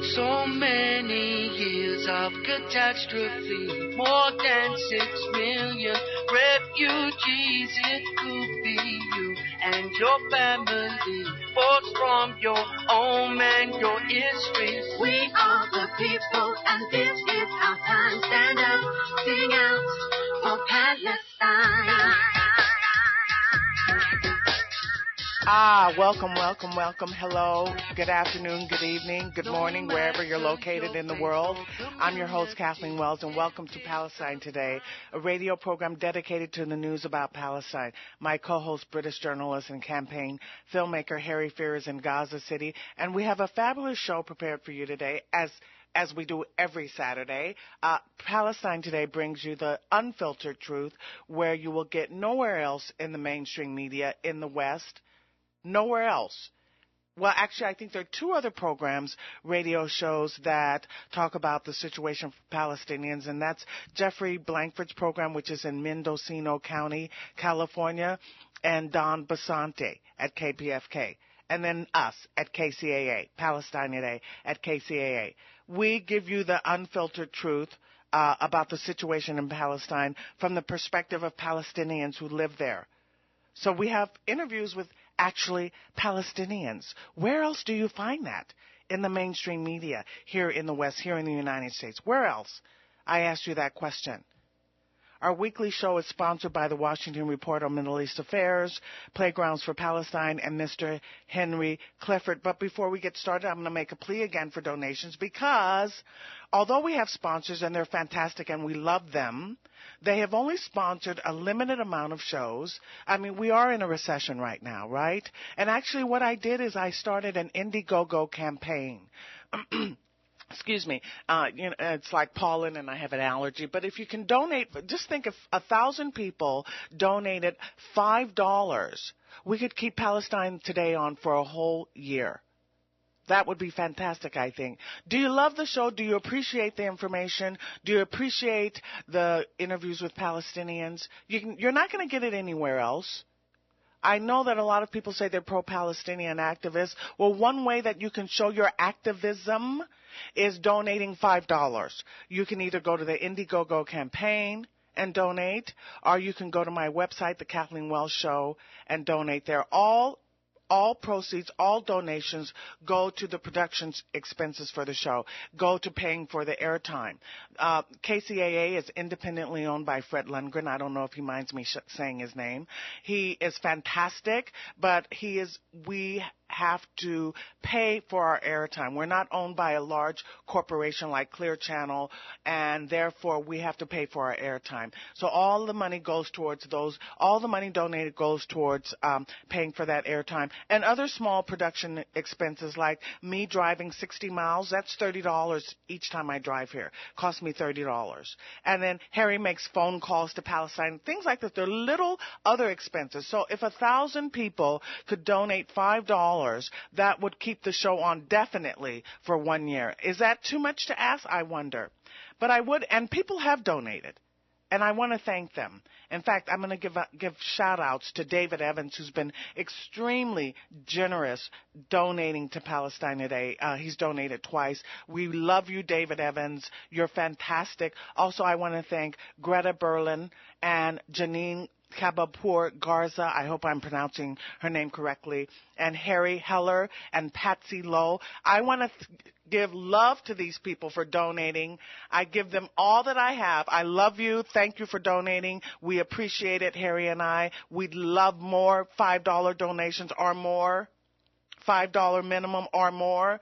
So many years of catastrophe, more than 6 million refugees. It could be you and your family, forced from your home and your history. We are the people, and this is our time. Stand up, sing out for Palestine. Welcome. Hello, good afternoon, good evening, good morning, wherever you're located in the world. I'm your host, Kathleen Wells, and welcome to Palestine Today, a radio program dedicated to the news about Palestine. My co-host, British journalist and campaign filmmaker Harry Fear is in Gaza City, and we have a fabulous show prepared for you today, as we do every Saturday. Palestine Today brings you the unfiltered truth, where you will get nowhere else in the mainstream media in the West. Nowhere else. Well, actually, I think there are two other programs, radio shows, that talk about the situation for Palestinians, and that's Jeffrey Blankford's program, which is in Mendocino County, California, and Don Basante at KPFK, and then us at KCAA, Palestine Today at KCAA. We give you the unfiltered truth about the situation in Palestine from the perspective of Palestinians who live there. So we have interviews with actually Palestinians. Where else do you find that? In the mainstream media, here in the West, here in the United States. Where else? I asked you that question. Our weekly show is sponsored by the Washington Report on Middle East Affairs, Playgrounds for Palestine, and Mr. Henry Clifford. But before we get started, I'm going to make a plea again for donations, because although we have sponsors and they're fantastic and we love them, they have only sponsored a limited amount of shows. I mean, we are in a recession right now, right? And actually what I did is I started an Indiegogo campaign. Excuse me, it's like pollen and I have an allergy. But if you can donate, just think if 1,000 people donated $5, we could keep Palestine Today on for a whole year. That would be fantastic, I think. Do you love the show? Do you appreciate the information? Do you appreciate the interviews with Palestinians? You're not going to get it anywhere else. I know that a lot of people say they're pro-Palestinian activists. Well, one way that you can show your activism is donating $5. You can either go to the Indiegogo campaign and donate, or you can go to my website, The Kathleen Wells Show, and donate there. All proceeds, all donations go to the production expenses for the show, go to paying for the airtime. KCAA is independently owned by Fred Lundgren. I don't know if he minds me saying his name. He is fantastic, but we have to pay for our airtime. We're not owned by a large corporation like Clear Channel, and therefore we have to pay for our airtime. So all the money goes towards all the money donated goes towards paying for that airtime. And other small production expenses, like me driving 60 miles, that's $30 each time I drive here. Costs me $30. And then Harry makes phone calls to Palestine, things like that. There are little other expenses. So if 1,000 people could donate $5, that would keep the show on definitely for 1 year. Is that too much to ask? I wonder. But I would, and people have donated, and I want to thank them. In fact, I'm going to give shout-outs to David Evans, who's been extremely generous donating to Palestine Today. He's donated twice. We love you, David Evans. You're fantastic. Also, I want to thank Greta Berlin and Janine Kabapur Garza, I hope I'm pronouncing her name correctly, and Harry Heller and Patsy Lowe. I want to give love to these people for donating. I give them all that I have. I love you. Thank you for donating. We appreciate it, Harry and I. We'd love more $5 donations or more, $5 minimum or more.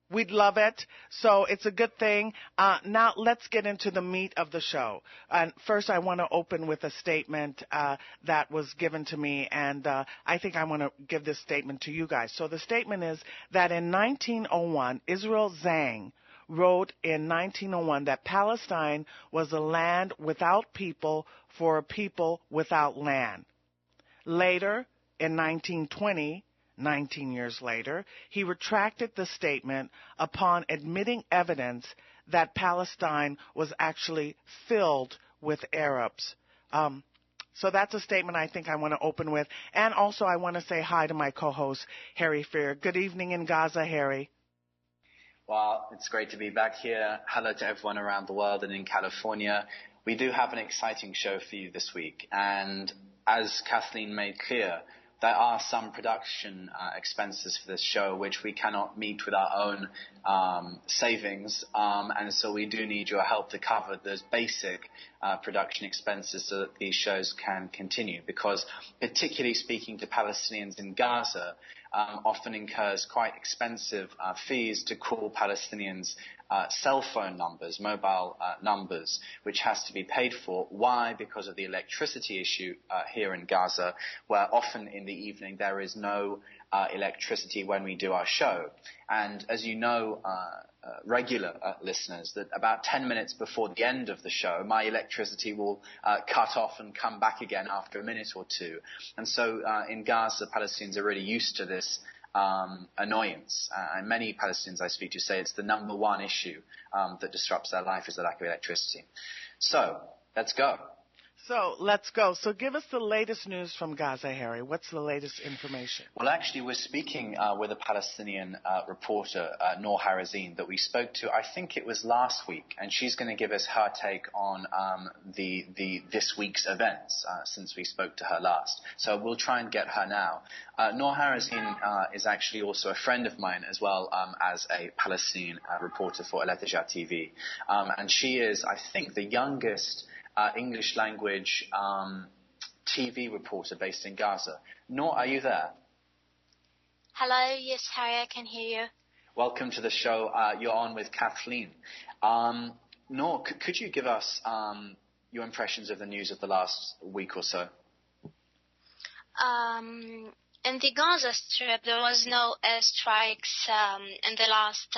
We'd love it. So it's a good thing. Now let's get into the meat of the show. And first, I want to open with a statement that was given to me, and I think I want to give this statement to you guys. So the statement is that in 1901, Israel Zhang wrote in 1901 that Palestine was a land without people for a people without land. Later, in 1920, 19 years later, he retracted the statement upon admitting evidence that Palestine was actually filled with Arabs. So that's a statement I think I want to open with. And also I want to say hi to my co-host, Harry Fear. Good evening in Gaza, Harry. Well, it's great to be back here. Hello to everyone around the world and in California. We do have an exciting show for you this week. And as Kathleen made clear, there are some production expenses for this show which we cannot meet with our own savings. And so we do need your help to cover those basic production expenses so that these shows can continue. Because particularly speaking to Palestinians in Gaza, often incurs quite expensive fees to call Palestinians cell phone numbers, mobile numbers, which has to be paid for. Why? Because of the electricity issue here in Gaza, where often in the evening there is no electricity when we do our show. And as you know, regular listeners, that about 10 minutes before the end of the show, my electricity will cut off and come back again after a minute or two. And so in Gaza, Palestinians are really used to this annoyance. And many Palestinians I speak to say it's the number one issue that disrupts their life is the lack of electricity. So let's go. So let's go. So give us the latest news from Gaza, Harry. What's the latest information? Well, actually, we're speaking with a Palestinian reporter, Noor Harazeen, that we spoke to, I think it was last week, and she's going to give us her take on this week's events since we spoke to her last. So we'll try and get her now. Noor Harazeen is actually also a friend of mine as well as a Palestinian reporter for el-Derawi TV. And she is, I think, the youngest English language TV reporter based in Gaza. Noor, are you there? Hello, yes, Harry, I can hear you. Welcome to the show. You're on with Kathleen. Noor, could you give us your impressions of the news of the last week or so? In the Gaza Strip, there was no airstrikes in the last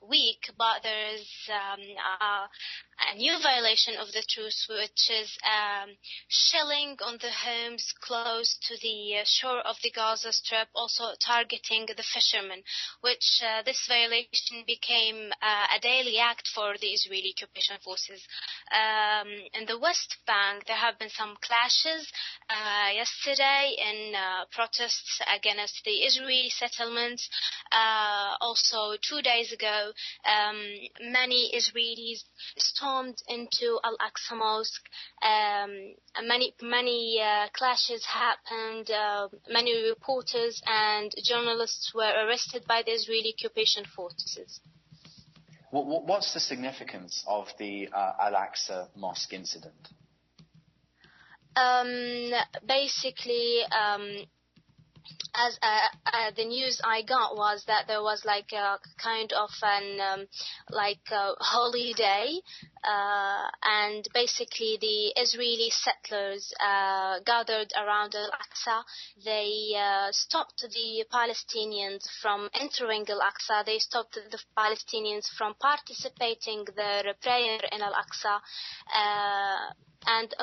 week, but there is a new violation of the truce, which is shelling on the homes close to the shore of the Gaza Strip, also targeting the fishermen, which this violation became a daily act for the Israeli occupation forces. In the West Bank, there have been some clashes yesterday in protests against the Israeli settlements. Also, 2 days ago, many Israelis stormed into Al-Aqsa Mosque. Many clashes happened. Many reporters and journalists were arrested by the Israeli occupation forces. What's the significance of the Al-Aqsa Mosque incident? Basically, as the news I got was that there was like a kind of an holy day, and basically the Israeli settlers gathered around Al-Aqsa. They stopped the Palestinians from entering Al-Aqsa. They stopped the Palestinians from participating their prayer in Al-Aqsa. And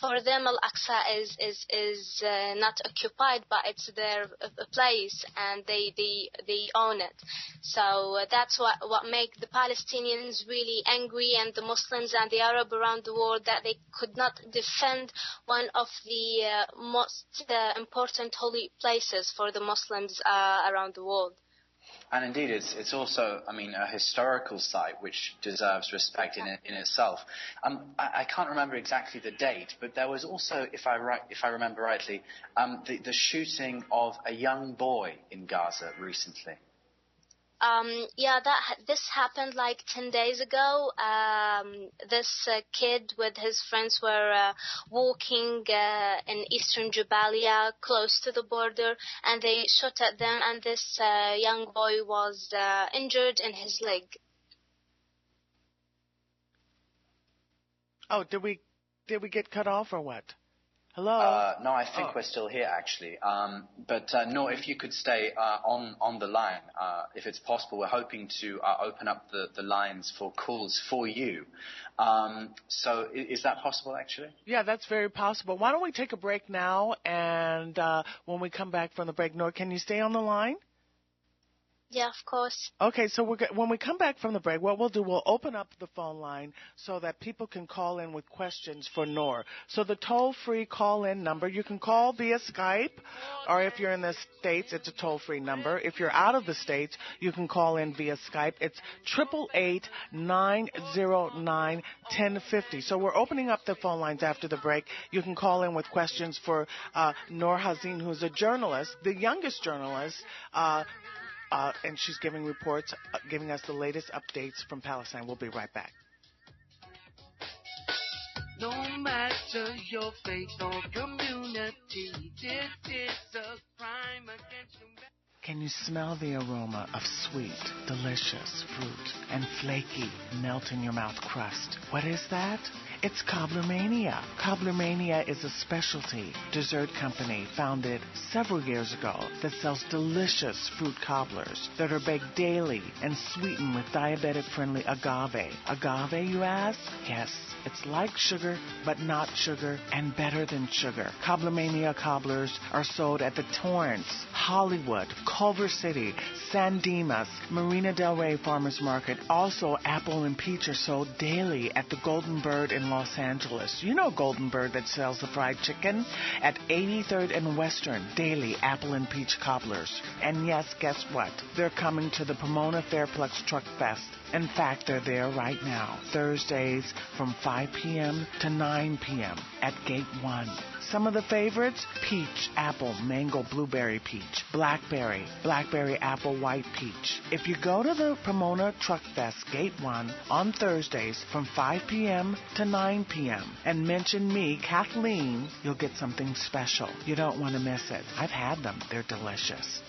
for them, Al-Aqsa is not occupied, but it's their place, and they own it. So that's what make the Palestinians really angry, and the Muslims and the Arab around the world, that they could not defend one of the most important holy places for the Muslims around the world. And indeed, it's also, a historical site which deserves respect in itself. I can't remember exactly the date, but there was also, if I remember rightly, the shooting of a young boy in Gaza recently. This happened like 10 days ago. This kid with his friends were walking in eastern Jabalia, close to the border, and they shot at them, and this young boy was injured in his leg. Oh, did we get cut off or what? Hello? No, I think we're still here, actually. But Noor, if you could stay on the line, if it's possible, we're hoping to open up the lines for calls for you. So is that possible, actually? Yeah, that's very possible. Why don't we take a break now, and when we come back from the break, Noor, can you stay on the line? Yeah, of course. Okay, so when we come back from the break, what we'll do, we'll open up the phone line so that people can call in with questions for Noor. So the toll-free call-in number, you can call via Skype, or if you're in the States, it's a toll-free number. If you're out of the States, you can call in via Skype. It's 888-909-1050. So we're opening up the phone lines after the break. You can call in with questions for Noor Harazeen, who's a journalist, the youngest journalist, and she's giving reports, giving us the latest updates from Palestine. We'll be right back. No matter your faith or community, this is a crime against humanity. Can you smell the aroma of sweet, delicious fruit and flaky, melt-in-your-mouth crust? What is that? It's Cobblermania. Cobblermania is a specialty dessert company founded several years ago that sells delicious fruit cobblers that are baked daily and sweetened with diabetic-friendly agave. Agave, you ask? Yes. It's like sugar, but not sugar, and better than sugar. Cobblermania cobblers are sold at the Torrance, Hollywood, Culver City, San Dimas, Marina Del Rey Farmers Market. Also, apple and peach are sold daily at the Golden Bird in Los Angeles. You know Golden Bird that sells the fried chicken? At 83rd and Western, daily apple and peach cobblers. And yes, guess what? They're coming to the Pomona Fairplex Truck Fest. In fact, they're there right now, Thursdays from 5 p.m. to 9 p.m. at Gate 1. Some of the favorites: peach, apple, mango, blueberry peach, blackberry, apple, white peach. If you go to the Pomona Truck Fest Gate 1 on Thursdays from 5 p.m. to 9 p.m. and mention me, Kathleen, you'll get something special. You don't want to miss it. I've had them. They're delicious.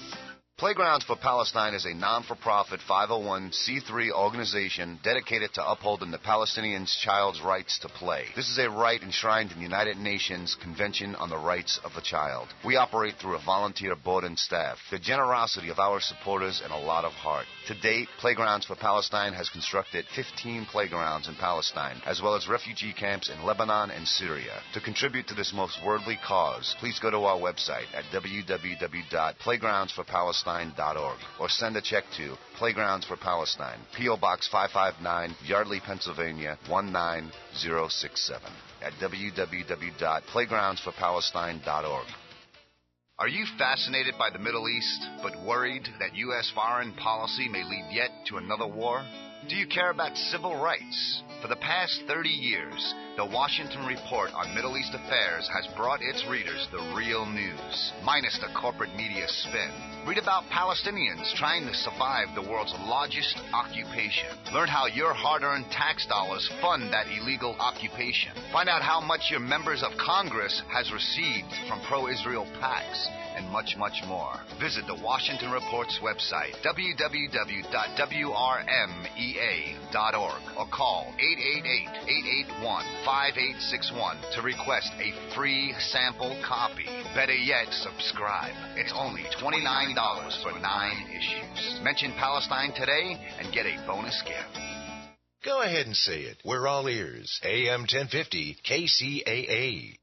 Playgrounds for Palestine is a non-for-profit 501c3 organization dedicated to upholding the Palestinians' child's rights to play. This is a right enshrined in the United Nations Convention on the Rights of the Child. We operate through a volunteer board and staff, the generosity of our supporters, and a lot of heart. To date, Playgrounds for Palestine has constructed 15 playgrounds in Palestine, as well as refugee camps in Lebanon and Syria. To contribute to this most worldly cause, please go to our website at www.playgroundsforpalestine.org or send a check to Playgrounds for Palestine, P.O. Box 559, Yardley, Pennsylvania 19067 at www.playgroundsforpalestine.org. Are you fascinated by the Middle East, but worried that U.S. foreign policy may lead yet to another war? Do you care about civil rights? For the past 30 years, the Washington Report on Middle East Affairs has brought its readers the real news, minus the corporate media spin. Read about Palestinians trying to survive the world's largest occupation. Learn how your hard-earned tax dollars fund that illegal occupation. Find out how much your members of Congress has received from pro-Israel PACs, and much, much more. Visit the Washington Report's website, www.wrmea.org, or call 888-881-5861 to request a free sample copy. Better yet, subscribe. It's only $29 for 9 issues. Mention Palestine today and get a bonus gift. Go ahead and say it. We're all ears. AM 1050 KCAA.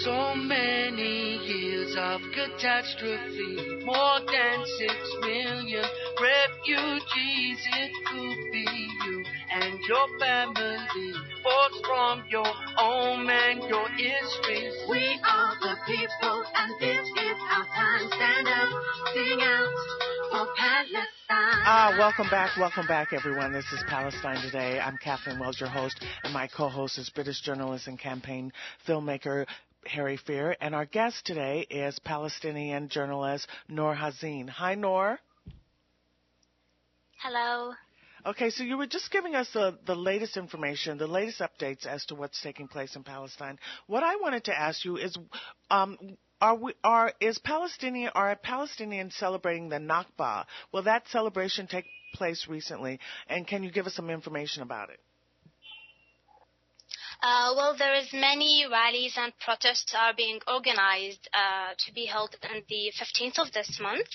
So many years of catastrophe, more than 6 million refugees. It could be you and your family, folks from your home and your history. We are the people, and this is our time. Stand up, sing out for Palestine. Welcome back, everyone. This is Palestine Today. I'm Kathleen Wells, your host, and my co-host is British journalist and campaign filmmaker Harry Fear, and our guest today is Palestinian journalist Noor Harazeen. Hi, Noor. Hello. Okay, so you were just giving us the latest information, the latest updates as to what's taking place in Palestine. What I wanted to ask you is, are Palestinians celebrating the Nakba? Will that celebration take place recently? And can you give us some information about it? Well, there is many rallies and protests are being organized to be held on the 15th of this month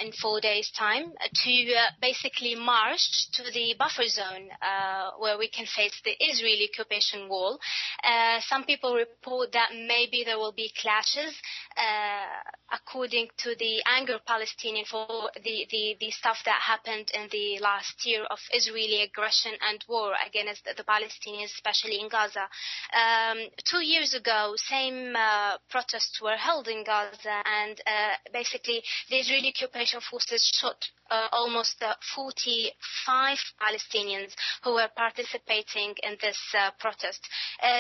in 4 days' time to basically march to the buffer zone where we can face the Israeli occupation wall. Some people report that maybe there will be clashes according to the anger Palestinian for the stuff that happened in the last year of Israeli aggression and war against the Palestinians, especially in Gaza. 2 years ago, same protests were held in Gaza, and basically the Israeli occupation forces shot almost 45 Palestinians who were participating in this protest.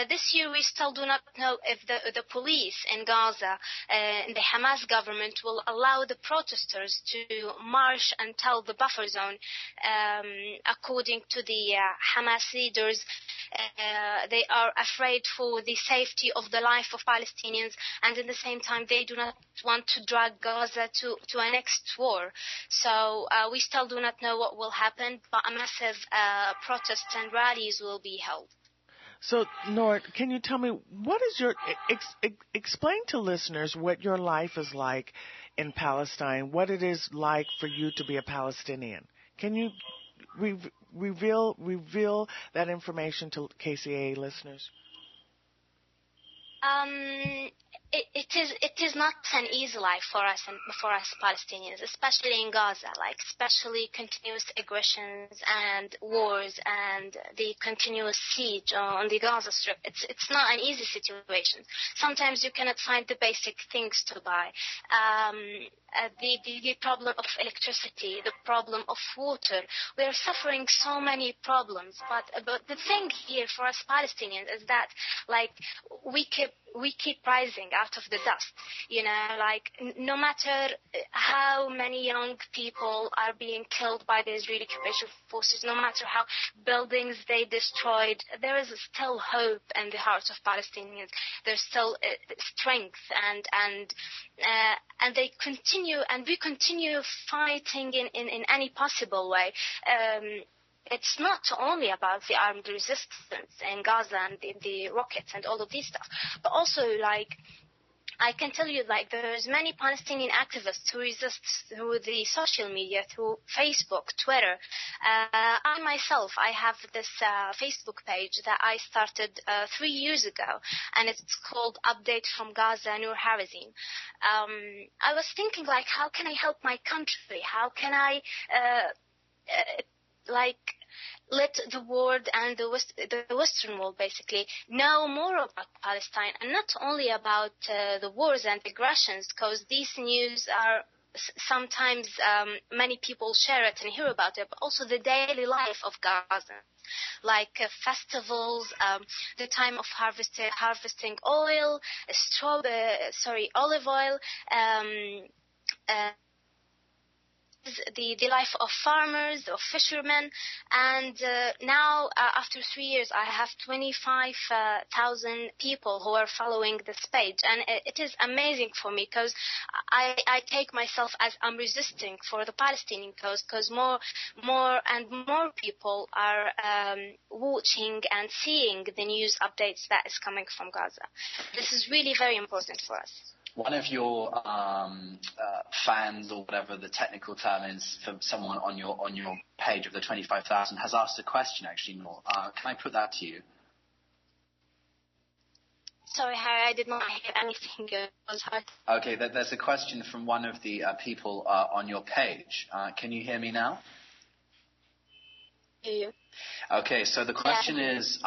This year, we still do not know if the police in Gaza, the Hamas government, will allow the protesters to march until the buffer zone. According to the Hamas leaders, they are afraid for the safety of the life of Palestinians, and at the same time they do not want to drag Gaza to a next war. So we still do not know what will happen, but a massive protests and rallies will be held. So, Noor, can you tell me what is your explain to listeners what your life is like in Palestine, what it is like for you to be a Palestinian? Can you reveal that information to KCAA listeners? It is not an easy life for us Palestinians, especially in Gaza, especially continuous aggressions and wars and the continuous siege on the Gaza Strip. It's not an easy situation. Sometimes you cannot find the basic things to buy. The problem of electricity, the problem of water. We are suffering so many problems, but the thing here for us Palestinians is that we keep rising out of the dust. No matter how many young people are being killed by the Israeli occupation forces, no matter how buildings they destroyed, there is still hope in the hearts of Palestinians. There's still strength, and they continue, and we continue fighting in any possible way. It's not only about the armed resistance in Gaza and the rockets and all of these stuff, but also I can tell you there's many Palestinian activists who resist through the social media, through Facebook, Twitter. I myself, I have this Facebook page that I started 3 years ago, and it's called Update from Gaza, Noor Harazeen. I was thinking how can I help my country? How can I let the world and the Western world basically know more about Palestine, and not only about the wars and aggressions, because these news are sometimes many people share it and hear about it, but also the daily life of Gaza, festivals, the time of harvesting oil, olive oil, the life of farmers, of fishermen, and now after 3 years I have 25,000 people who are following this page, and it is amazing for me because I take myself as I'm resisting for the Palestinian cause, because more and more people are watching and seeing the news updates that is coming from Gaza. This is really very important for us. One of your fans, or whatever the technical term is for someone on your page of the 25,000, has asked a question, actually, Noor. Can I put that to you? Sorry, Harry, I did not hear anything. It was hard. Okay, there's a question from one of the people on your page. Can you hear me now? Hear you. Okay, so the question is,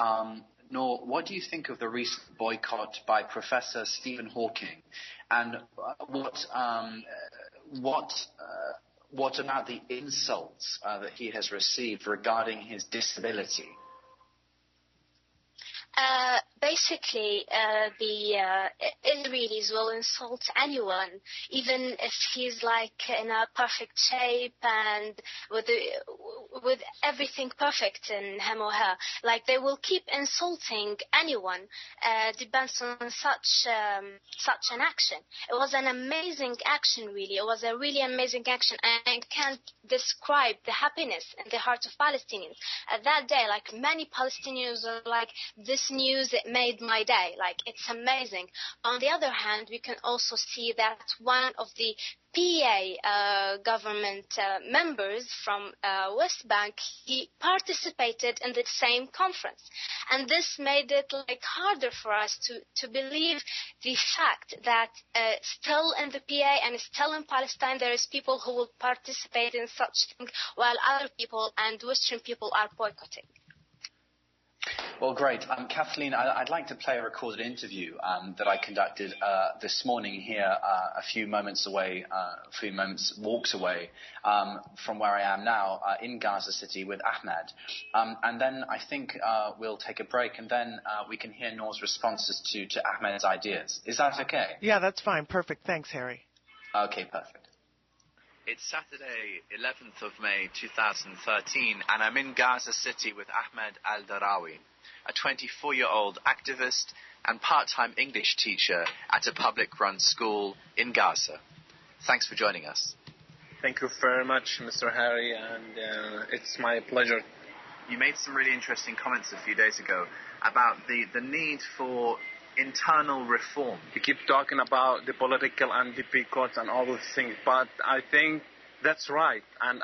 Noor, what do you think of the recent boycott by Professor Stephen Hawking, and what about the insults that he has received regarding his disability? Basically, the Israelis will insult anyone, even if he's in a perfect shape and with everything perfect in him or her. They will keep insulting anyone. Depends on such an action. It was an amazing action, really. It was a really amazing action, and I can't describe the happiness in the heart of Palestinians. At that day, many Palestinians were this this news, it made my day. Like, it's amazing. On the other hand, we can also see that one of the PA government members from West Bank, he participated in the same conference. And this made it like harder for us to believe the fact that still in the PA and still in Palestine, there is people who will participate in such things while other people and Western people are boycotting. Well, great. Kathleen, I'd like to play a recorded interview that I conducted this morning here, a few moments walks away from where I am now in Gaza City with Ahmed. And then I think we'll take a break, and then we can hear Noor's responses to Ahmed's ideas. Is that okay? Yeah, that's fine. Perfect. Thanks, Harry. Okay, perfect. It's Saturday, 11th of May, 2013, and I'm in Gaza City with Ahmed el-Derawi, a 24-year-old activist and part-time English teacher at a public-run school in Gaza. Thanks for joining us. Thank you very much, Mr. Harry, and it's my pleasure. You made some really interesting comments a few days ago about the need for internal reform. You keep talking about the political and the boycotts and all those things, but I think that's right, and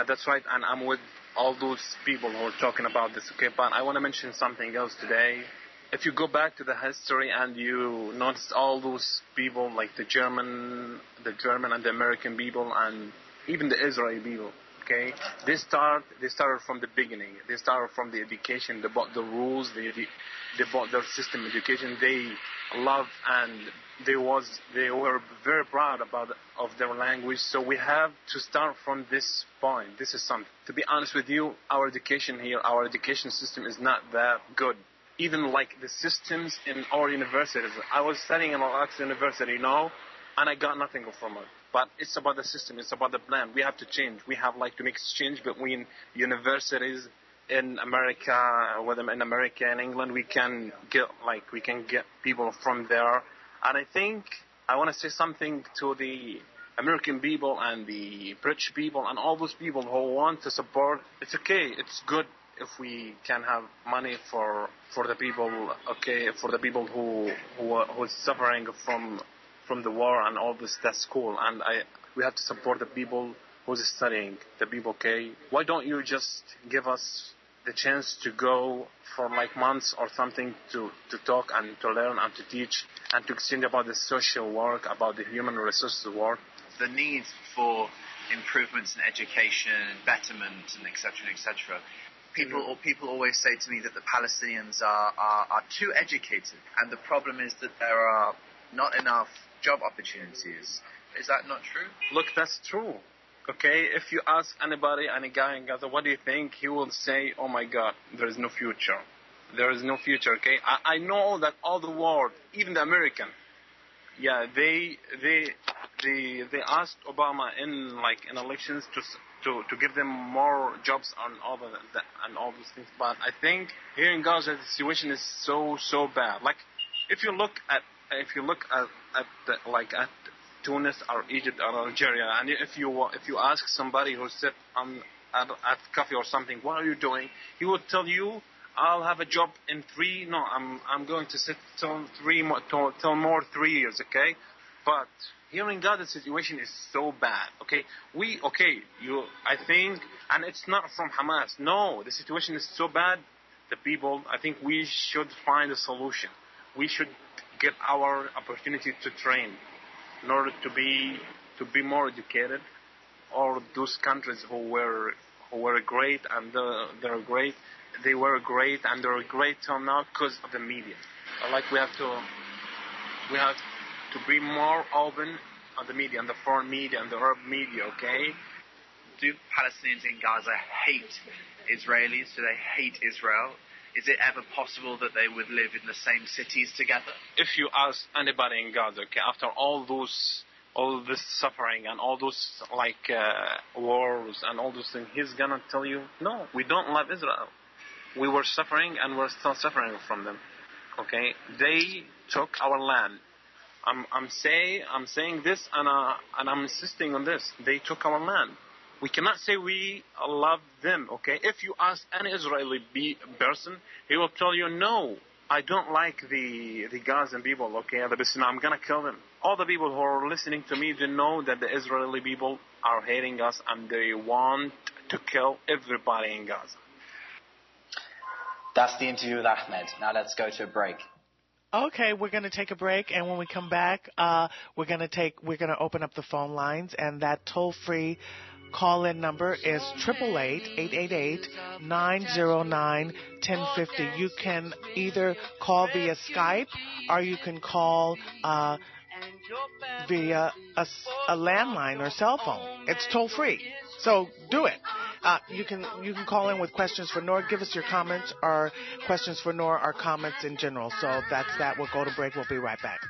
that's right, and I'm with all those people who are talking about this, okay? But I want to mention something else today. If you go back to the history and you notice all those people, like the German and the American people, and even the Israeli people, okay? They started from the beginning. They started from the education. They bought the rules. They bought their system education. They loved and they were very proud of their language. So we have to start from this point. This is something. To be honest with you, our education here, our education system is not that good. Even like the systems in our universities. I was studying in Al-Aqsa University, and I got nothing from it. But it's about the system. It's about the plan. We have to change. We have like to make exchange between universities in America, whether in America and England. We can get people from there. And I think I want to say something to the American people and the British people and all those people who want to support. It's okay. It's good if we can have money for the people. Okay, for the people who are suffering from the war and all this. That's cool. And we have to support the people who's studying. The people. Okay, why don't you just give us the chance to go for like months or something to talk and to learn and to teach and to exchange about the social work, about the human resources work. The need for improvements in education, betterment, and etc. People always say to me that the Palestinians are too educated, and the problem is that there are not enough job opportunities. Is that not true? Look, that's true. Okay, if you ask anybody, any guy in Gaza, what do you think? He will say, oh my God, there is no future. There is no future, okay? I know that all the world, even the American, yeah, they asked Obama in elections to give them more jobs on all those things. But I think here in Gaza, the situation is so bad. Like, if you look at Tunis or Egypt or Algeria, and if you ask somebody who sit at coffee or something, what are you doing? He would tell you, I'll have a job in I'm going to sit till 3 years, okay? But here in Gaza, the situation is so bad, okay? I think, and it's not from Hamas. No, the situation is so bad. The people, I think we should find a solution. We should get our opportunity to train in order to be more educated. Or those countries who were great and they're great. They were great and they're great till now because of the media. Like we have to be more open on the media, on the foreign media, and the Arab media. Okay. Do Palestinians in Gaza hate Israelis? Do they hate Israel? Is it ever possible that they would live in the same cities together? If you ask anybody in Gaza, okay, after all this suffering and all those wars and all those things, he's gonna tell you, no, we don't love Israel. We were suffering and we're still suffering from them. Okay, they took our land. I'm saying this and I'm insisting on this. They took our land. We cannot say we love them, okay? If you ask any Israeli person, he will tell you, no, I don't like the Gazan people, okay? I'm going to kill them. All the people who are listening to me, they know that the Israeli people are hating us and they want to kill everybody in Gaza. That's the interview with Ahmed. Now let's go to a break. Okay, we're going to take a break, and when we come back, we're going to open up the phone lines, and that toll-free call-in number is 888-888-909-1050. You can either call via Skype or you can call via a landline or cell phone. It's toll-free, so do it. You can call in with questions for Noor. Give us your comments or questions for Noor or comments in general. So that's that. We'll go to break. We'll be right back.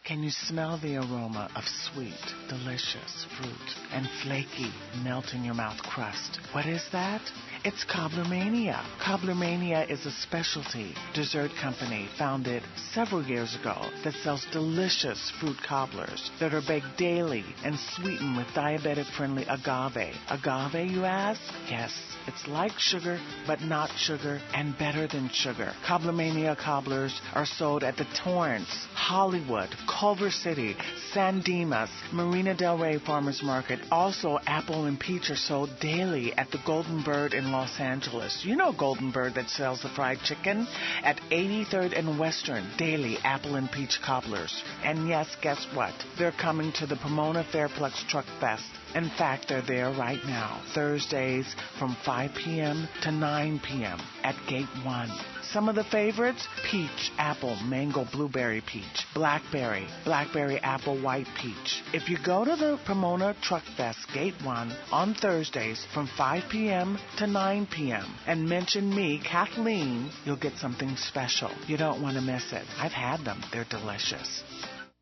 Can you smell the aroma of sweet, delicious fruit and flaky, melt-in-your-mouth crust? What is that? It's Cobblermania. Cobblermania is a specialty dessert company founded several years ago that sells delicious fruit cobblers that are baked daily and sweetened with diabetic-friendly agave. Agave, you ask? Yes. It's like sugar, but not sugar, and better than sugar. Cobblermania cobblers are sold at the Torrance, Hollywood, Culver City, San Dimas, Marina Del Rey Farmers Market. Also, apple and peach are sold daily at the Golden Bird in Los Angeles. You know Golden Bird that sells the fried chicken? At 83rd and Western, daily apple and peach cobblers. And yes, guess what? They're coming to the Pomona Fairplex Truck Fest. In fact, they're there right now, Thursdays from 5 p.m. to 9 p.m. at Gate 1. Some of the favorites: peach, apple, mango, blueberry peach, blackberry, apple, white peach. If you go to the Pomona Truck Fest Gate 1 on Thursdays from 5 p.m. to 9 p.m. and mention me, Kathleen, you'll get something special. You don't want to miss it. I've had them. They're delicious.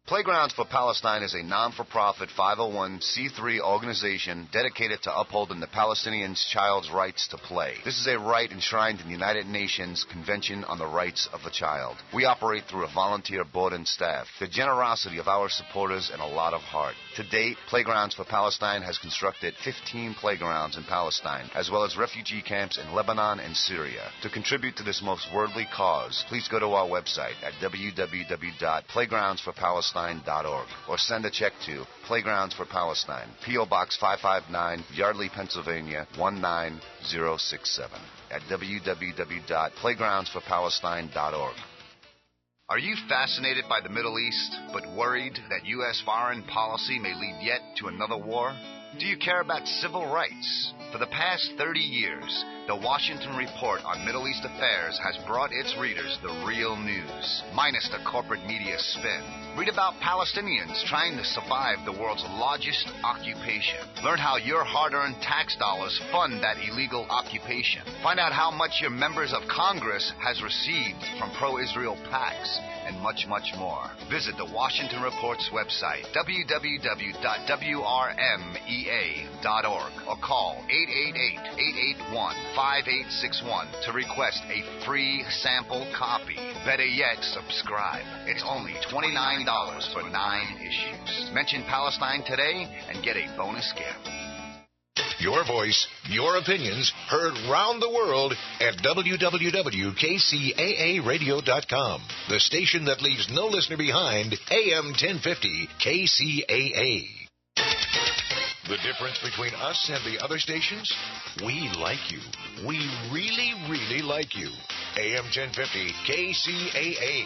Playgrounds for Palestine is a non-for-profit 501c3 organization dedicated to upholding the Palestinians' child's rights to play. This is a right enshrined in the United Nations Convention on the Rights of the Child. We operate through a volunteer board and staff, the generosity of our supporters, and a lot of heart. To date, Playgrounds for Palestine has constructed 15 playgrounds in Palestine, as well as refugee camps in Lebanon and Syria. To contribute to this most worldly cause, please go to our website at www.playgroundsforpalestine.org or send a check to Playgrounds for Palestine, P.O. Box 559, Yardley, Pennsylvania 19067 at www.playgroundsforpalestine.org. Are you fascinated by the Middle East, but worried that U.S. foreign policy may lead yet to another war? Do you care about civil rights? For the past 30 years, the Washington Report on Middle East Affairs has brought its readers the real news, minus the corporate media spin. Read about Palestinians trying to survive the world's largest occupation. Learn how your hard-earned tax dollars fund that illegal occupation. Find out how much your members of Congress has received from pro-Israel PACs, and much, much more. Visit the Washington Report's website, www.wrmea.org, or call 888-881-5861 to request a free sample copy. Better yet, subscribe. It's only $29 for 9 issues. Mention Palestine today and get a bonus gift. Your voice, your opinions, heard round the world at www.kcaaradio.com. The station that leaves no listener behind, AM 1050 KCAA. The difference between us and the other stations? We like you. We really, really like you. AM 1050 KCAA.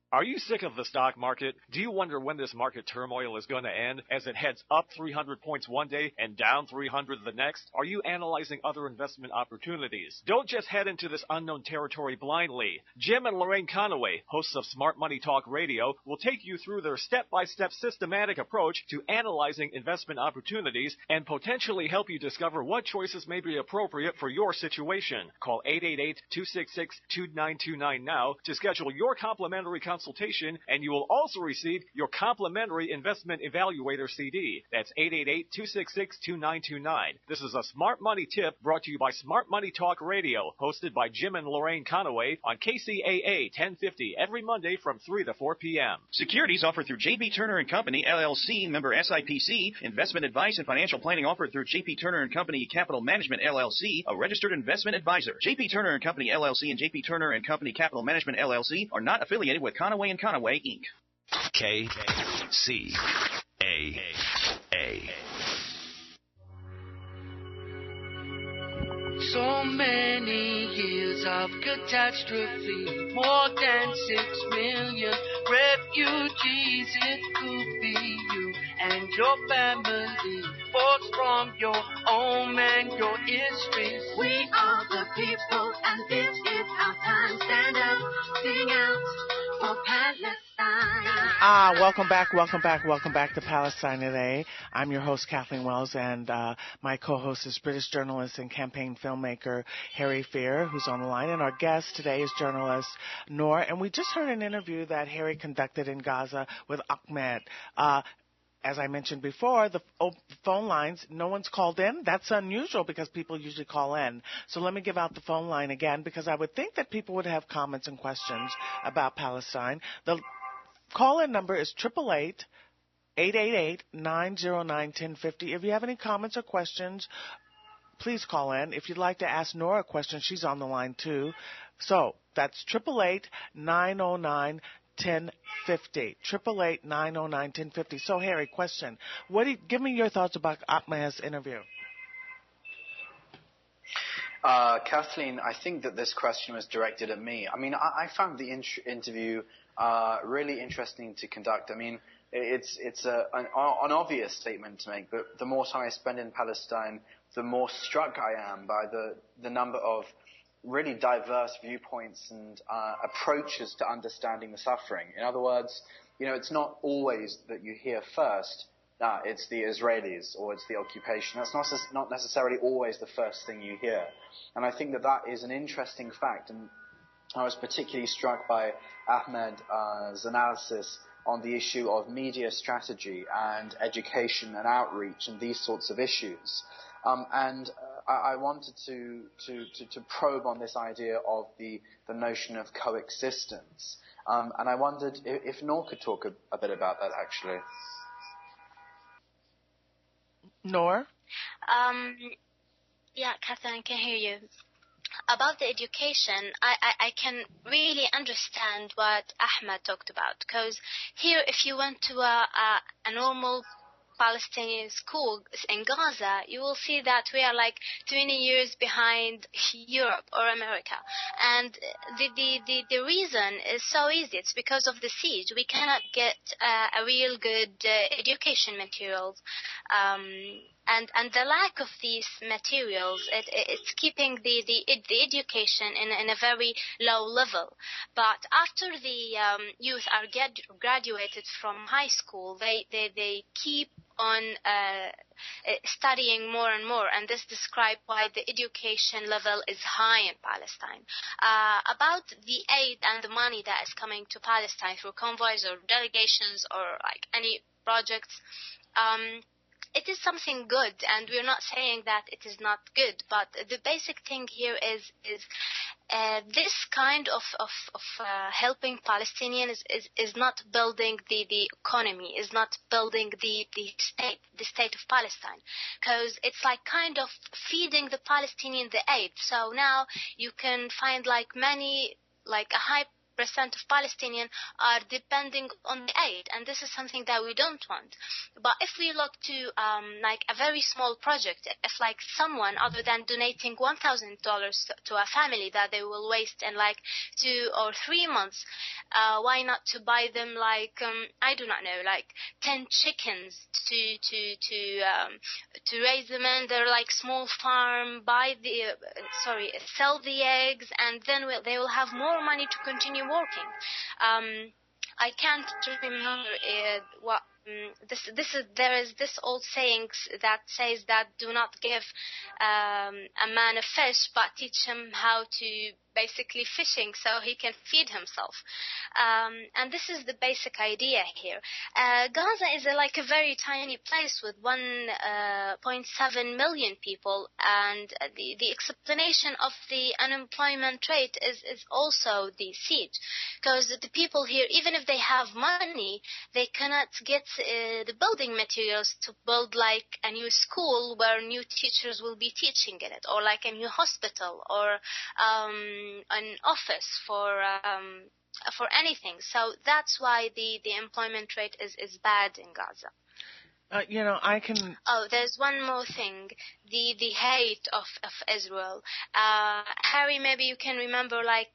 Are you sick of the stock market? Do you wonder when this market turmoil is going to end as it heads up 300 points one day and down 300 the next? Are you analyzing other investment opportunities? Don't just head into this unknown territory blindly. Jim and Lorraine Conaway, hosts of Smart Money Talk Radio, will take you through their step-by-step systematic approach to analyzing investment opportunities and potentially help you discover what choices may be appropriate for your situation. Call 888-266-2929 now to schedule your complimentary consultation consultation, and you will also receive your complimentary investment evaluator CD. That's 888-266-2929. This is a Smart Money tip brought to you by Smart Money Talk Radio, hosted by Jim and Lorraine Conaway on KCAA 1050 every Monday from 3 to 4 p.m. Securities offered through J.P. Turner & Company, LLC, member SIPC. Investment advice and financial planning offered through J.P. Turner & Company Capital Management, LLC, a registered investment advisor. J.P. Turner & Company, LLC, and J.P. Turner & Company Capital Management, LLC, are not affiliated with Conaway & Conaway, Inc. KCAA. So many years of catastrophe, more than 6 million refugees. It could be you and your family, forced from your home and your history. We are the people, and this is our time. Stand up, sing out for Palestine. Welcome back to Palestine Today. I'm your host, Kathleen Wells, and my co-host is British journalist and campaign filmmaker Harry Fear, who's on the line, and our guest today is journalist Noor. And we just heard an interview that Harry conducted in Gaza with Ahmed. As I mentioned before, the phone lines, no one's called in. That's unusual because people usually call in. So let me give out the phone line again, because I would think that people would have comments and questions about Palestine. The call-in number is 888-888-909-1050. If you have any comments or questions, please call in. If you'd like to ask Nora a question, she's on the line too. So that's 888-909-1050. 888-909-1050. So, Harry, question. Give me your thoughts about Ahmed's interview. Kathleen, I think that this question was directed at me. I mean, I found the interview really interesting to conduct. I mean, it's an obvious statement to make, but the more time I spend in Palestine, the more struck I am by the number of really diverse viewpoints and approaches to understanding the suffering. In other words, it's not always that you hear first, it's the Israelis or it's the occupation. That's not necessarily always the first thing you hear. And I think that is an interesting fact. And I was particularly struck by Ahmed's analysis on the issue of media strategy and education and outreach and these sorts of issues. I wanted to probe on this idea of the notion of coexistence. And I wondered if Noor could talk a bit about that, actually. Noor? Yeah, Kathleen, I can hear you. About the education, I can really understand what Ahmed talked about, because here, if you went to a normal Palestinian school in Gaza, you will see that we are like 20 years behind Europe or America. And the reason is so easy. It's because of the siege. We cannot get a real good education materials. And the lack of these materials, it's keeping the education in a very low level. But after the youth are graduated from high school, they keep on studying more and more, and this describes why the education level is high in Palestine. About the aid and the money that is coming to Palestine through convoys or delegations or like any projects, it is something good, and we're not saying that it is not good, but the basic thing here is this kind of helping Palestinians is not building the economy, is not building the state of Palestine, because it's like kind of feeding the Palestinian the aid. So now you can find like a high percent of Palestinians are depending on the aid, and this is something that we don't want. But if we look to like a very small project, if like someone other than donating $1,000 to a family that they will waste in like 2 or 3 months, why not to buy them like I do not know, like 10 chickens to raise them in their like small farm, sell the eggs, and then they will have more money to continue working. I can't remember what there is this old saying that says that do not give a man a fish, but teach him how to basically fishing so he can feed himself. And this is the basic idea here. Gaza is like a very tiny place with 1.7 million people, and the explanation of the unemployment rate is also the siege, because the people here, even if they have money, they cannot get the building materials to build like a new school where new teachers will be teaching in it, or like a new hospital, or an office for anything. So that's why the employment rate is bad in Gaza. I can... Oh, there's one more thing. The hate of Israel. Harry, maybe you can remember, like,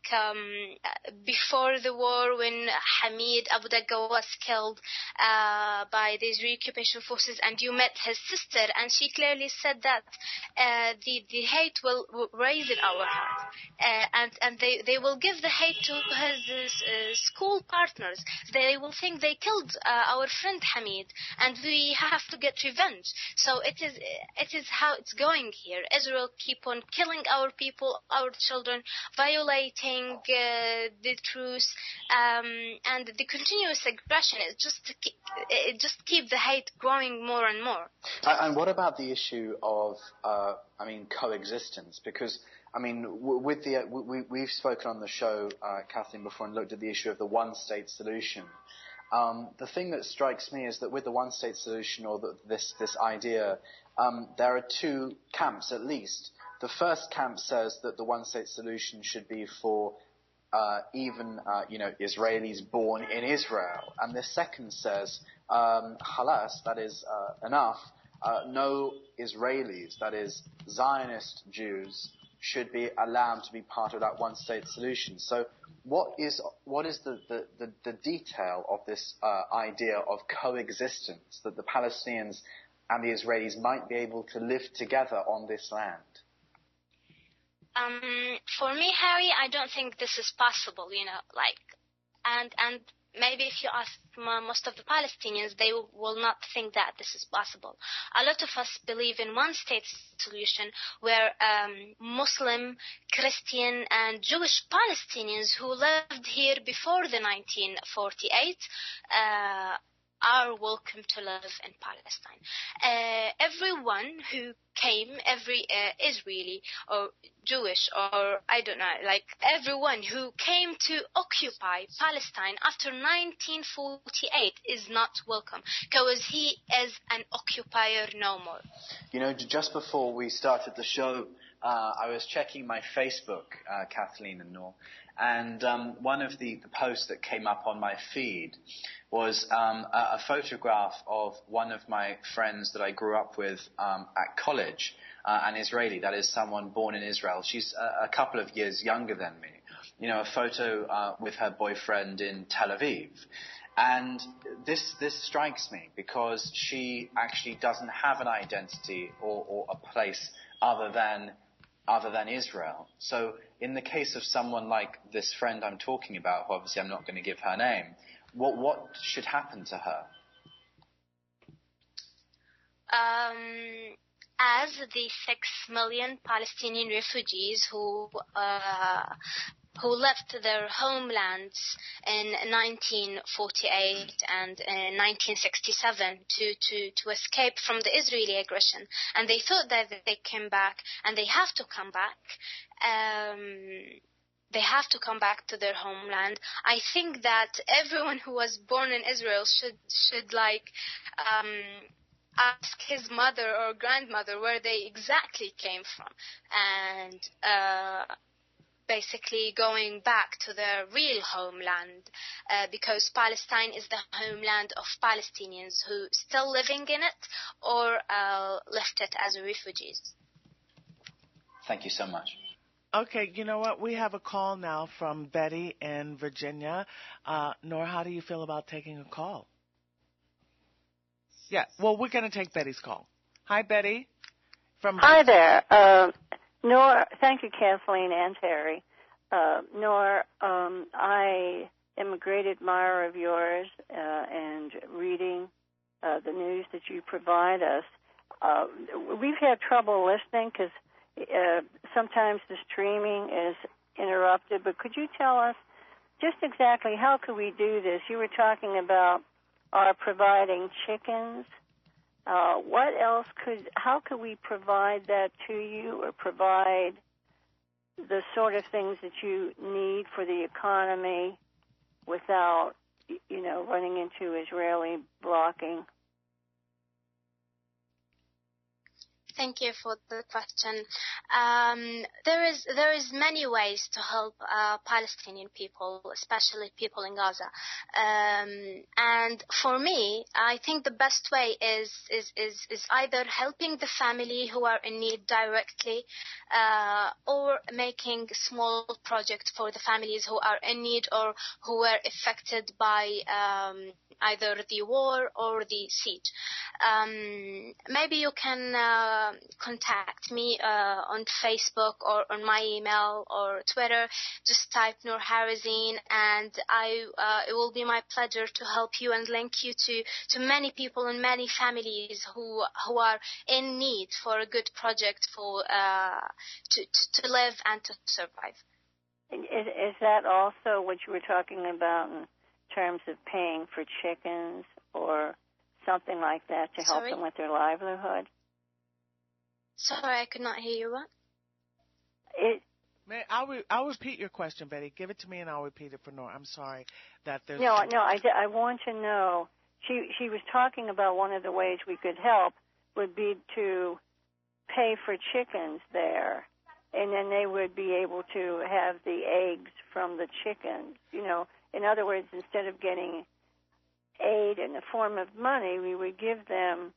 before the war, when Hamid Abu Dagga was killed by the Israeli occupation forces, and you met his sister, and she clearly said that the hate will raise in our heart. And they will give the hate to his school partners. They will think they killed our friend Hamid, and we have to get revenge. So it is how it's going here. Israel keep on killing our people, our children, violating the truce, and the continuous aggression is just keep the hate growing more and more. And what about the issue of coexistence? Because we've spoken on the show, Kathleen, before, and looked at the issue of the one-state solution. The thing that strikes me is that with the one-state solution, or this idea, there are two camps at least. The first camp says that the one-state solution should be for Israelis born in Israel, and the second says, halas, that is enough. No Israelis, that is Zionist Jews, should be allowed to be part of that one-state solution. So what is the detail of this idea of coexistence, that the Palestinians and the Israelis might be able to live together on this land? For me, Harry, I don't think this is possible, and maybe if you ask most of the Palestinians, they will not think that this is possible. A lot of us believe in one-state solution where Muslim, Christian, and Jewish Palestinians who lived here before the 1948 are welcome to live in Palestine. Everyone who came, every Israeli or Jewish, or I don't know, like everyone who came to occupy Palestine after 1948 is not welcome, because he is an occupier no more. Just before we started the show, I was checking my Facebook, Kathleen and Noor, and one of the posts that came up on my feed was a photograph of one of my friends that I grew up with at college, an Israeli, that is someone born in Israel. She's a couple of years younger than me. A photo with her boyfriend in Tel Aviv. And this strikes me because she actually doesn't have an identity or a place other than Israel. So in the case of someone like this friend I'm talking about, who obviously I'm not going to give her name, what should happen to her? As the 6 million Palestinian refugees who left their homelands in 1948 and in 1967 to escape from the Israeli aggression, and they thought that they came back, and they have to come back. They have to come back to their homeland. I think that everyone who was born in Israel should ask his mother or grandmother where they exactly came from, and basically going back to their real homeland, because Palestine is the homeland of Palestinians who still living in it or left it as refugees. Thank you so much. Okay, you know what? We have a call now from Betty in Virginia. Noor, how do you feel about taking a call? Yeah, well, we're going to take Betty's call. Hi, Betty. Hi there. Noor, thank you, Kathleen and Terry. Noor, I am a great admirer of yours and reading the news that you provide us. We've had trouble listening because sometimes the streaming is interrupted, but could you tell us just exactly how could we do this? You were talking about our providing chickens. What else how could we provide that to you, or provide the sort of things that you need for the economy without, running into Israeli blocking? Thank you for the question. There is many ways to help Palestinian people, especially people in Gaza. And for me, I think the best way is either helping the family who are in need directly, or making small projects for the families who are in need or who were affected by either the war or the siege. Maybe you can contact me on Facebook or on my email or Twitter. Just type Noor Harazeen, and it will be my pleasure to help you and link you to many people and many families who are in need for a good project for to live and to survive. Is that also what you were talking about in terms of paying for chickens or something like that to help them with their livelihood? Sorry, I could not hear you. What? I'll repeat your question, Betty. Give it to me, and I'll repeat it for Noor. I'm sorry that there's... No, I want to know. She was talking about one of the ways we could help would be to pay for chickens there, and then they would be able to have the eggs from the chickens. In other words, instead of getting aid in the form of money, we would give them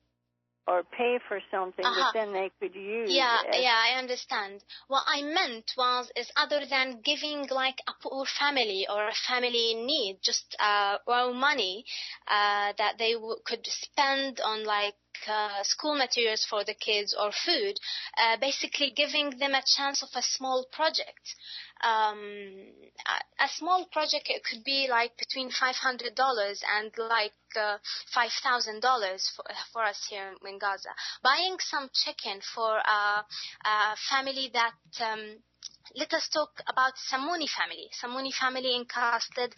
or pay for something that then they could use. Yeah, I understand. What I meant is other than giving like a poor family or a family in need just raw money that they could spend on like school materials for the kids or food, basically giving them a chance of a small project. A small project, it could be like between $500 and like $5,000 for us here in Gaza. Buying some chicken for a family that let us talk about Samuni family. Samuni family in Kasted,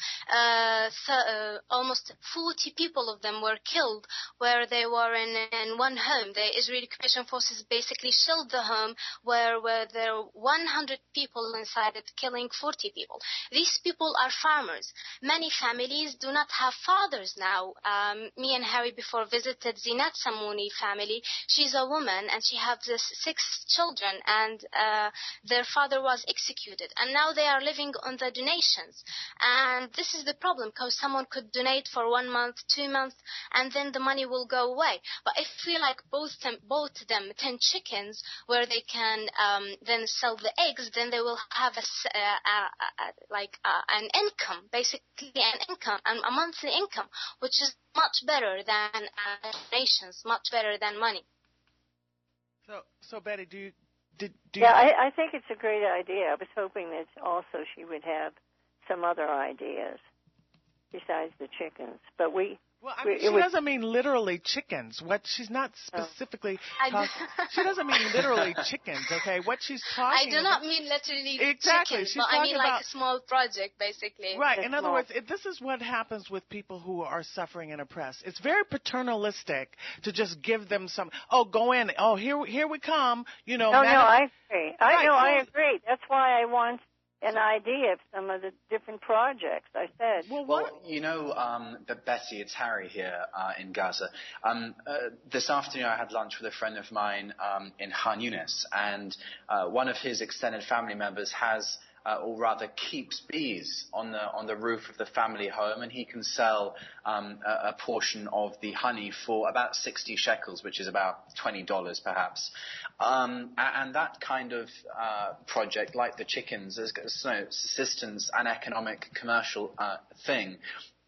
almost 40 people of them were killed where they were in one home. The Israeli occupation forces basically shelled the home where there were 100 people inside it, killing 40 people. These people are farmers. Many families do not have fathers now. Me and Harry before visited Zinat Samuni family. She's a woman and she has 6 children, and their father was executed, and now they are living on the donations. And this is the problem, because someone could donate for 1 month, 2 months, and then the money will go away. But if we like both them 10 chickens where they can then sell the eggs, then they will have an income, basically an income, and a monthly income, which is much better than donations, much better than money. So Betty, do you... I think it's a great idea. I was hoping that also she would have some other ideas besides the chickens. But she doesn't mean literally chickens. She's not specifically... she doesn't mean literally chickens, okay? What she's talking I do not mean literally exactly. chickens, but I mean like a small project, basically. Right. In other words, this is what happens with people who are suffering and oppressed. It's very paternalistic to just give them some, go in, here we come, No, I agree. I agree. That's why I want an idea of some of the different projects, I said. Betty, it's Harry here in Gaza. This afternoon I had lunch with a friend of mine in Khan Yunis, and one of his extended family members has or rather keeps bees on the roof of the family home, and he can sell a portion of the honey for about 60 shekels, which is about $20 perhaps. And that kind of project, like the chickens, as subsistence and economic commercial thing,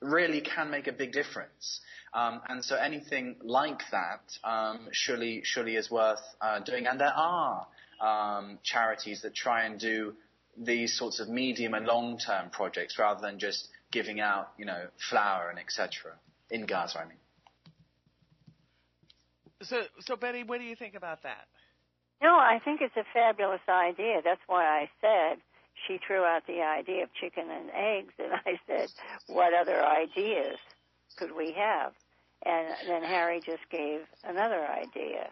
really can make a big difference. And so anything like that surely is worth doing. And there are charities that try and do these sorts of medium and long-term projects rather than just giving out, flour and etc. in Gaza, I mean. So Betty, what do you think about that? No, I think it's a fabulous idea. That's why I said she threw out the idea of chicken and eggs, and I said, what other ideas could we have? And then Harry just gave another idea.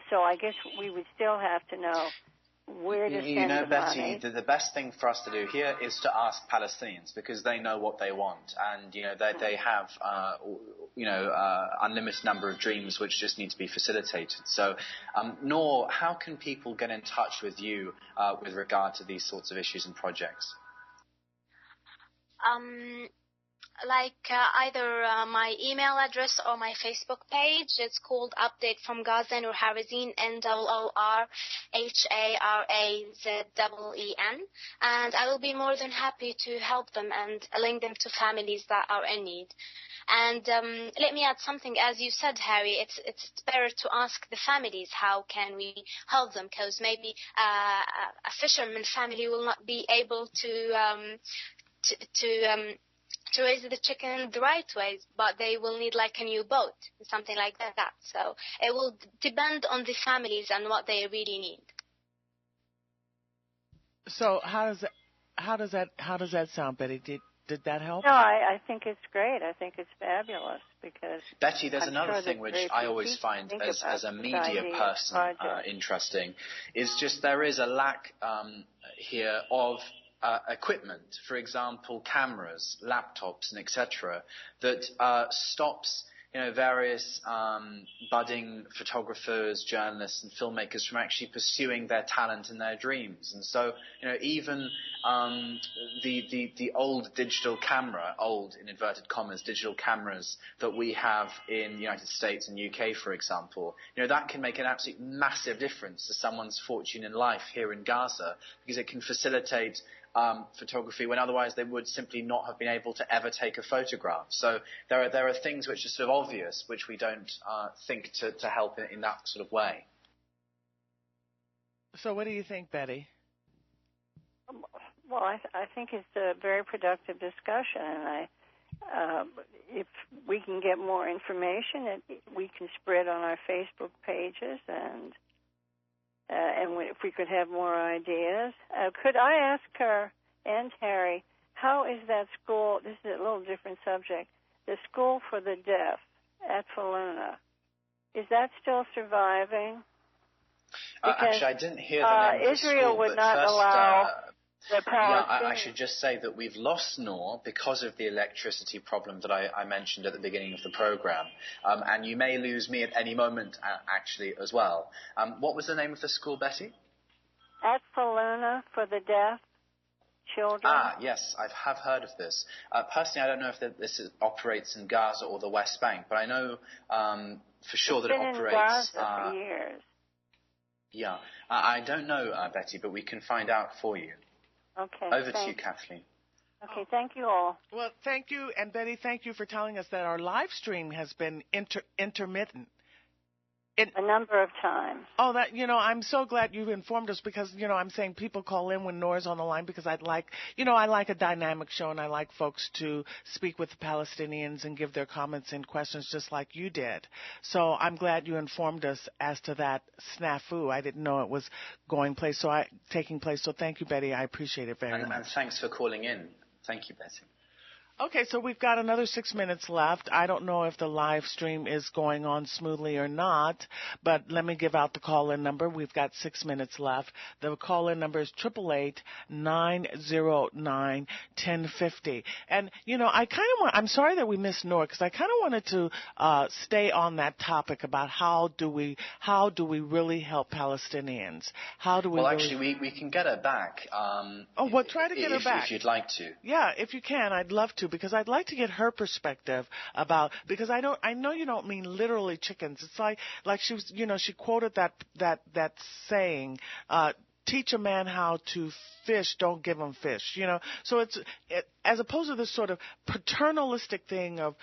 So I guess we would still have to know where to send the Betty, money. the best thing for us to do here is to ask Palestinians, because they know what they want, and they have unlimited number of dreams which just need to be facilitated. So, Noor, how can people get in touch with you with regard to these sorts of issues and projects? Either my email address or my Facebook page. It's called Update from Gaza, Noor Harazeen, NOORHARAZEEN, and I will be more than happy to help them and link them to families that are in need. And let me add something. As you said, Harry, it's better to ask the families how can we help them, because maybe a fisherman family will not be able to raise the chicken the right way, but they will need like a new boat, something like that. So it will depend on the families and what they really need. So how does that sound, Betty? Did that help? No, I think it's great. I think it's fabulous because Betty, there's another thing which I always find as a media person interesting, is just there is a lack here of equipment, for example, cameras, laptops, and etc., that stops various budding photographers, journalists, and filmmakers from actually pursuing their talent and their dreams. And so, even the old digital camera, old in inverted commas, digital cameras that we have in the United States and UK, for example, that can make an absolute massive difference to someone's fortune in life here in Gaza, because it can facilitate photography when otherwise they would simply not have been able to ever take a photograph. So there are things which are sort of obvious which we don't think to help in that sort of way. So what do you think, Betty? Well, I think it's a very productive discussion, and if we can get more information, we can spread on our Facebook pages, and if we could have more ideas. Could I ask her and Harry, how is that school, this is a little different subject, the school for the deaf at Faluna, is that still surviving? Actually, I didn't hear the name of the Israel school, would but not first, allow the I should just say that we've lost Noor because of the electricity problem that I mentioned at the beginning of the program. And you may lose me at any moment, actually, as well. What was the name of the school, Betty? At Faluna for the deaf children. Yes, I have heard of this. Personally, I don't know if this operates in Gaza or the West Bank, but I know for sure that it operates. It's been in Gaza for years. Yeah, I don't know, Betty, but we can find out for you. Okay. Over to you, Kathleen. Okay, thank you all. Well, thank you, and Betty, thank you for telling us that our live stream has been intermittent. A number of times. Oh, I'm so glad you informed us, because, I'm saying people call in when Noor's on the line, because I like a dynamic show, and I like folks to speak with the Palestinians and give their comments and questions just like you did. So I'm glad you informed us as to that snafu. I didn't know it was taking place. So thank you, Betty. I appreciate it very much. And thanks for calling in. Thank you, Betty. Okay, so we've got another 6 minutes left. I don't know if the live stream is going on smoothly or not, but let me give out the call-in number. We've got 6 minutes left. The call-in number is 888-909-1050. And, I'm sorry that we missed Noor, because I kind of wanted to stay on that topic about how do we really help Palestinians? How do we actually, we can get her back. Try to get her back. If you'd like to. Yeah, if you can, I'd love to, because I'd like to get her perspective because I know you don't mean literally chickens. It's like she was, she quoted that saying, teach a man how to fish, don't give him fish, So it's as opposed to this sort of paternalistic thing of,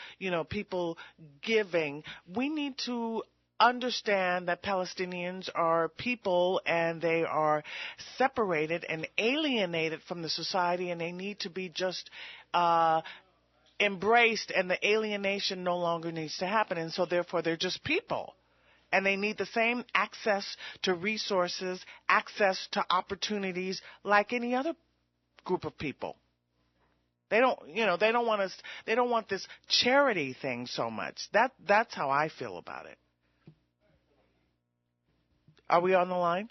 people giving, we need to understand that Palestinians are people, and they are separated and alienated from the society, and they need to be just embraced, and the alienation no longer needs to happen, and so therefore they're just people. And they need the same access to resources, access to opportunities like any other group of people. They don't want this charity thing so much. That's how I feel about it. Are we on the line?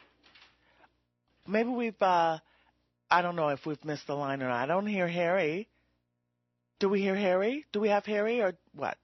Maybe we've, I don't know if we've missed the line or not. I don't hear Harry. Do we hear Harry? Do we have Harry or what?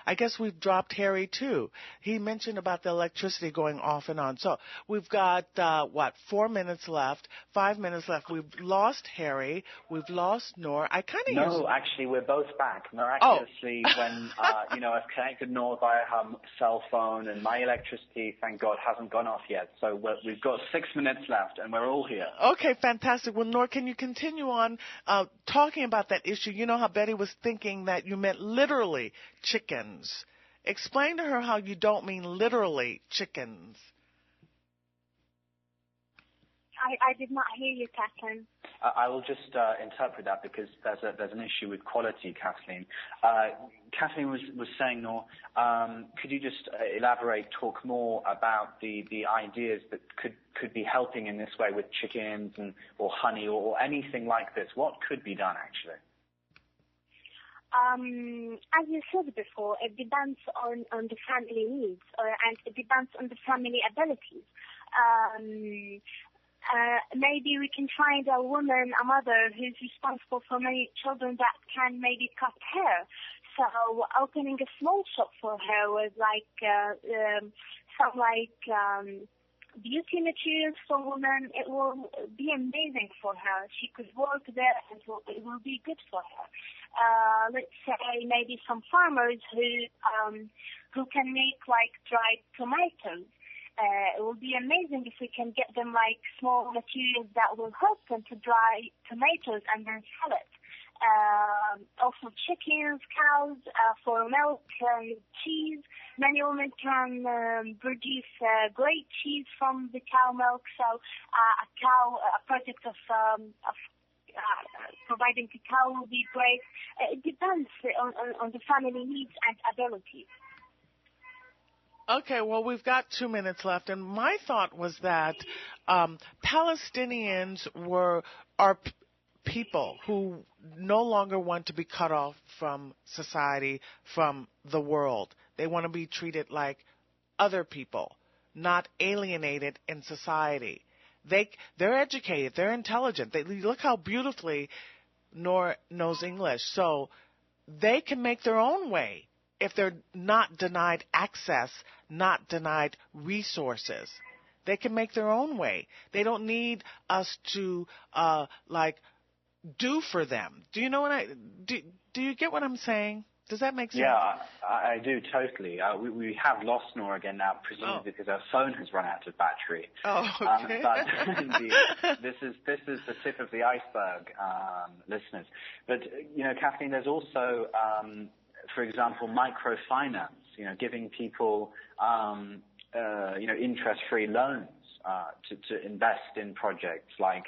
I guess we've dropped Harry too. He mentioned about the electricity going off and on. So we've got, 4 minutes left, 5 minutes left. We've lost Harry. We've lost Noor. I kind of No, actually, we're both back. Miraculously, when, I've connected Noor via her cell phone, and my electricity, thank God, hasn't gone off yet. So we've got 6 minutes left, and we're all here. Okay, fantastic. Well, Noor, can you continue on talking about that issue? You know how Betty was thinking that you meant literally chickens. Explain to her how you don't mean literally chickens. I did not hear you, Kathleen. I will just interpret that because there's an issue with quality, Kathleen. Kathleen was saying, Noor, could you just elaborate, talk more about the ideas that could be helping in this way with chickens or honey or anything like this? What could be done, actually? As you said before, it depends on the family needs and it depends on the family abilities. Maybe we can find a woman, a mother who's responsible for many children that can maybe cut hair. So opening a small shop for her with beauty materials for women, it will be amazing for her. She could work there and it will be good for her. Let's say maybe some farmers who can make dried tomatoes. It will be amazing if we can get them small materials that will help them to dry tomatoes and then sell it. Also chickens, cows, for milk and cheese. Many women can produce great cheese from the cow milk. So a project of providing cacao will be great. It depends on the family needs and abilities. Okay, well, we've got 2 minutes left, and my thought was that Palestinians are people who no longer want to be cut off from society, from the world. They want to be treated like other people, not alienated in society. They're educated, they're intelligent. Look how beautifully Noor knows English. So they can make their own way if they're not denied access, not denied resources. They can make their own way. They don't need us to do for them. Do you know what do you get what I'm saying? Does that make sense? Yeah, I do totally. We have lost Noor again now, presumably because our phone has run out of battery. Oh, okay. But this is the tip of the iceberg, listeners. But Kathleen, there's also, for example, microfinance. Giving people, interest-free loans. To invest in projects like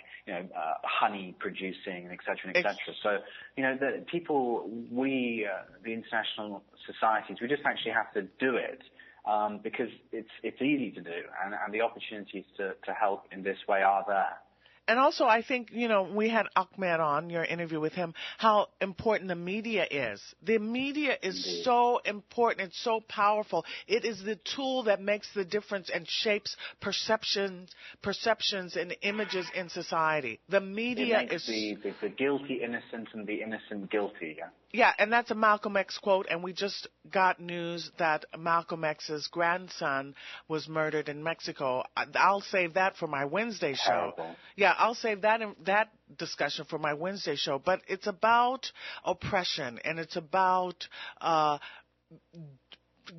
honey producing, et cetera. So the people, the international societies, we just actually have to do it because it's easy to do, and the opportunities to help in this way are there. And also, I think, we had Ahmed on, your interview with him, how important the media is. The media is so important. It's so powerful. It is the tool that makes the difference and shapes perceptions and images in society. The media is the guilty innocent and the innocent guilty, yeah? Yeah, and that's a Malcolm X quote, and we just got news that Malcolm X's grandson was murdered in Mexico. I'll save that for my Wednesday show. Terrible. Yeah, I'll save that discussion for my Wednesday show. But it's about oppression, and it's about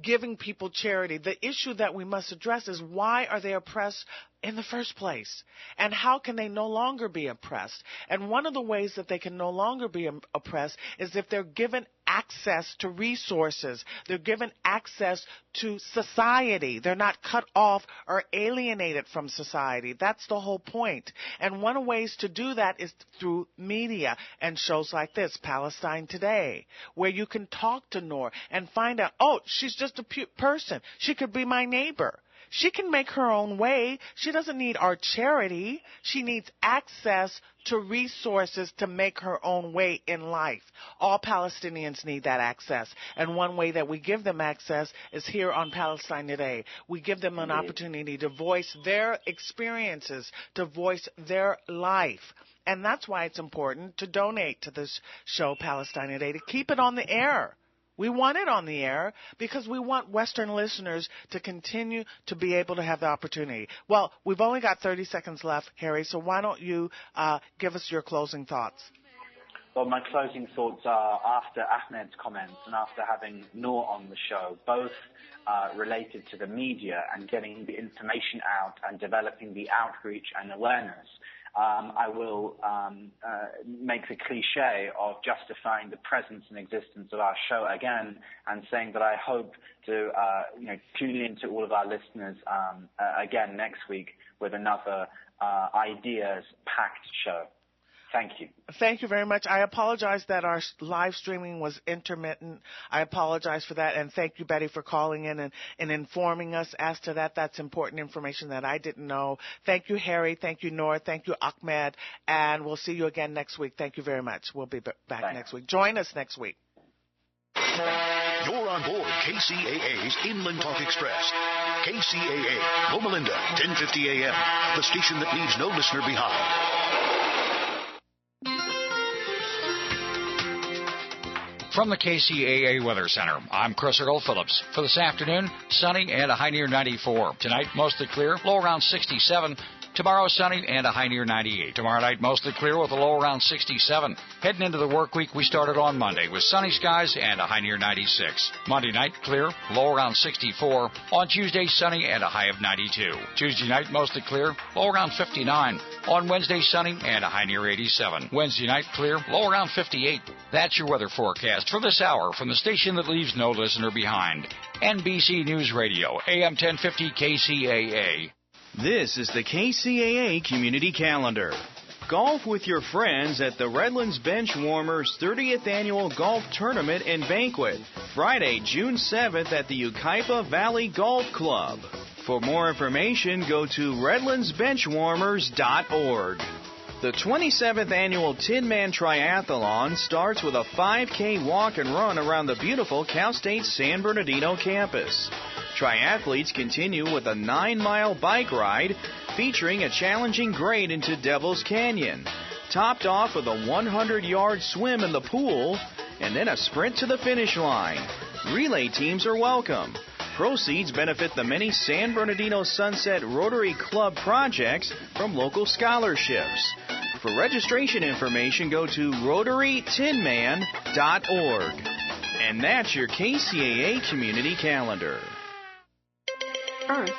giving people charity. The issue that we must address is why are they oppressed in the first place? And how can they no longer be oppressed? And one of the ways that they can no longer be oppressed is if they're given access to resources. They're given access to society. They're not cut off or alienated from society. That's the whole point. And one of the ways to do that is through media and shows like this, Palestine Today, where you can talk to Noor and find out, oh, she's just a person. She could be my neighbor. She can make her own way. She doesn't need our charity. She needs access to resources to make her own way in life. All Palestinians need that access. And one way that we give them access is here on Palestine Today. We give them an opportunity to voice their experiences, to voice their life. And that's why it's important to donate to this show, Palestine Today, to keep it on the air. We want it on the air because we want Western listeners to continue to be able to have the opportunity. Well, we've only got 30 seconds left, Harry, so why don't you give us your closing thoughts? Well, my closing thoughts are, after Ahmed's comments and after having Noor on the show, both related to the media and getting the information out and developing the outreach and awareness, I will make the cliche of justifying the presence and existence of our show again and saying that I hope to tune in to all of our listeners again next week with another ideas-packed show. Thank you. Thank you very much. I apologize that our live streaming was intermittent. I apologize for that. And thank you, Betty, for calling in and informing us as to that. That's important information that I didn't know. Thank you, Harry. Thank you, Noor. Thank you, Ahmed. And we'll see you again next week. Thank you very much. We'll be back next week. Join us next week. You're on board KCAA's Inland Talk Express. KCAA, Loma Linda, 1050 a.m., the station that leaves no listener behind. From the KCAA Weather Center, I'm Chris Earl Phillips. For this afternoon, sunny and a high near 94. Tonight, mostly clear, low around 67. Tomorrow, sunny and a high near 98. Tomorrow night, mostly clear with a low around 67. Heading into the work week, we started on Monday with sunny skies and a high near 96. Monday night, clear, low around 64. On Tuesday, sunny and a high of 92. Tuesday night, mostly clear, low around 59. On Wednesday, sunny and a high near 87. Wednesday night, clear, low around 58. That's your weather forecast for this hour from the station that leaves no listener behind. NBC News Radio, AM 1050 KCAA. This is the KCAA Community Calendar. Golf with your friends at the Redlands Benchwarmers 30th Annual Golf Tournament and Banquet, Friday, June 7th at the Ukaipa Valley Golf Club. For more information, go to redlandsbenchwarmers.org. The 27th Annual Tin Man Triathlon starts with a 5K walk and run around the beautiful Cal State San Bernardino campus. Triathletes continue with a 9-mile bike ride featuring a challenging grade into Devil's Canyon, topped off with a 100-yard swim in the pool, and then a sprint to the finish line. Relay teams are welcome. Proceeds benefit the many San Bernardino Sunset Rotary Club projects from local scholarships. For registration information, go to rotarytinman.org. And that's your KCAA Community Calendar. Earth